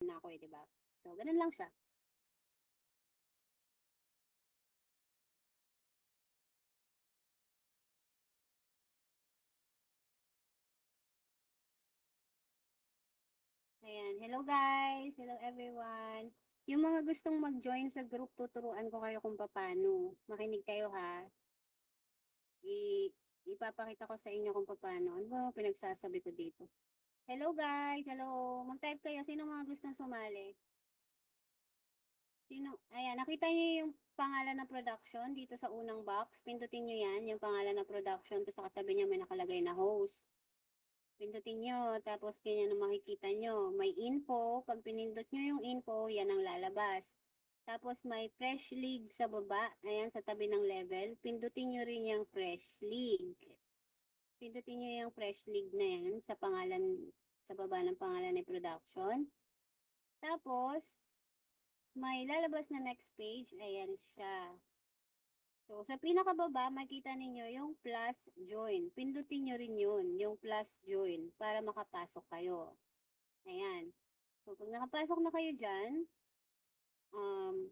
na ako eh, di ba? So, ganun lang siya. Ayan. Hello guys! Hello everyone! Yung mga gustong mag-join sa group, tuturuan ko kayo kung paano. Makinig kayo ha. Ipapakita ko sa inyo kung paano. Ano ba pinagsasabi ko dito? Hello guys! Hello! Mag-type kayo. Sino mga gustong sumali? Sino? Ayan. Nakita niyo yung pangalan ng production dito sa unang box. Pindutin niyo yan. Yung pangalan ng production. Tapos sa katabi niya may nakalagay na host. Pindutin nyo, tapos ganyan ang makikita nyo. May info, pag pinindot nyo yung info, yan ang lalabas. Tapos may fresh league sa baba, ayan sa tabi ng level. Pindutin nyo rin yung fresh league. Pindutin nyo yung fresh league na yan sa pangalan, sa baba ng pangalan ng production. Tapos, may lalabas na next page, ayan siya. So, sa pinakababa, makita ninyo yung plus join. Pindutin nyo rin yun, yung plus join, para makapasok kayo. Ayan. So, pag nakapasok na kayo dyan, um,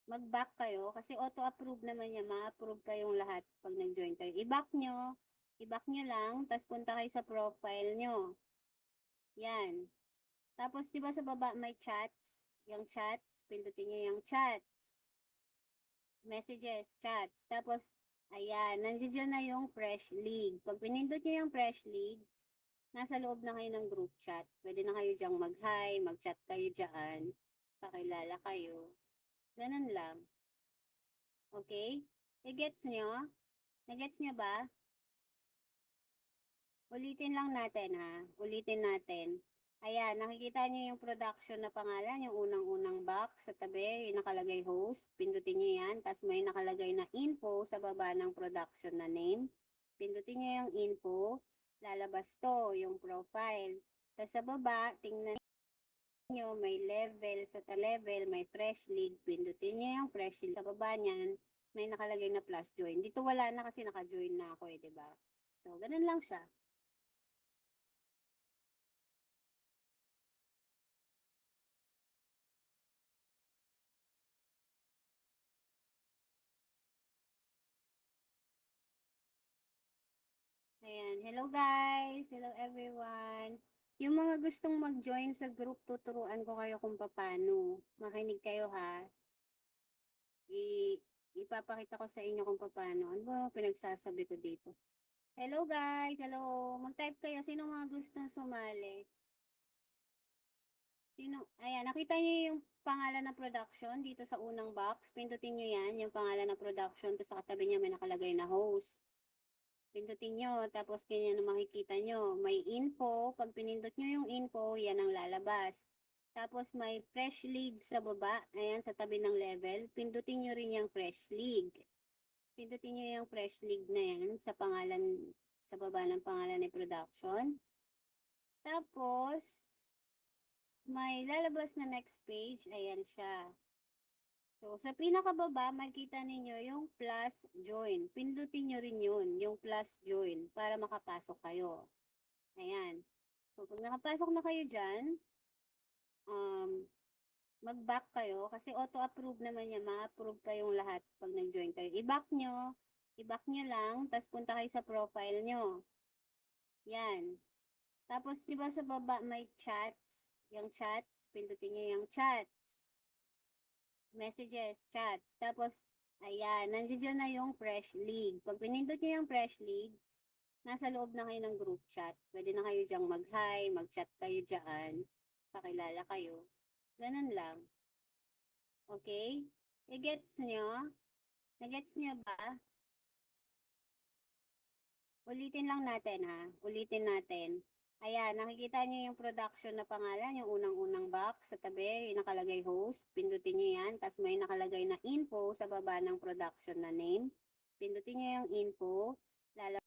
mag-back kayo kasi auto-approve naman niya, ma-approve kayong lahat pag nag-join kayo. I-back nyo lang, tapos punta kayo sa profile nyo. Yan. Tapos, di ba sa baba may chats? Yung chats, pindutin nyo yung chats. Messages, chats. Tapos, ayan, nandiyan na yung fresh league. Pag pinindot nyo yung fresh league, nasa loob na kayo ng group chat. Pwede na kayo diyang mag-hi, mag-chat kayo dyan, pakilala kayo. Ganun lang. Okay? I-gets nyo? Nagets nyo ba? Ulitin lang natin ha. Ulitin natin. Ayan, nakikita nyo yung production na pangalan, yung unang-unang box sa tabi, yung nakalagay host. Pindutin nyo yan. Tapos may nakalagay na info sa baba ng production na name. Pindutin nyo yung info. Lalabas to, yung profile. Tapos sa baba, tingnan nyo, may level. Sa level, may fresh league. Pindutin nyo yung fresh league. Sa baba niyan, may nakalagay na plus join. Dito wala na kasi naka-join na ako eh, diba? So, ganun lang siya. Ayan. Hello guys! Hello everyone! Yung mga gustong mag-join sa group, tuturuan ko kayo kung paano. Makinig kayo ha. Ipapakita ko sa inyo kung paano. Ano ba pinagsasabi ko dito? Hello guys! Hello! Mag-type kayo. Sino mga gustong sumali? Sino? Ayan. Nakita niyo yung pangalan ng production dito sa unang box. Pindutin niyo yan, yung pangalan ng production. Tapos sa katabi niya may nakalagay na host. Pindutin nyo, tapos ganyan ang makikita nyo. May info, pag pinindot nyo yung info, yan ang lalabas. Tapos may fresh league sa baba, ayan sa tabi ng level. Pindutin nyo rin yung fresh league. Pindutin nyo yung fresh league na yan sa pangalan, sa baba ng pangalan ng production. Tapos, may lalabas na next page, ayan siya. So, sa pinakababa, makikita ninyo yung plus join. Pindutin nyo rin yun, yung plus join, para makapasok kayo. Ayan. So, pag nakapasok na kayo dyan, um, mag-back kayo kasi auto-approve naman niya, ma-approve kayong lahat pag nag-join kayo. I-back nyo lang, tapos punta kayo sa profile nyo. Yan. Tapos, di ba sa baba may chats? Yung chats, pindutin nyo yung chats. Messages, chats. Tapos, ayan, nandiyan na yung fresh league. Pag pinindot nyo yung fresh league, nasa loob na kayo ng group chat. Pwede na kayo diyang mag-hi, mag-chat kayo dyan, pakilala kayo. Ganun lang. Okay? I-gets nyo? Nagets nyo ba? Ulitin lang natin ha. Ulitin natin. Ayan, nakikita nyo yung production na pangalan, yung unang-unang box sa tabi, yung nakalagay host. Pindutin nyo yan. Tapos may nakalagay na info sa baba ng production na name. Pindutin nyo yung info. Lalabas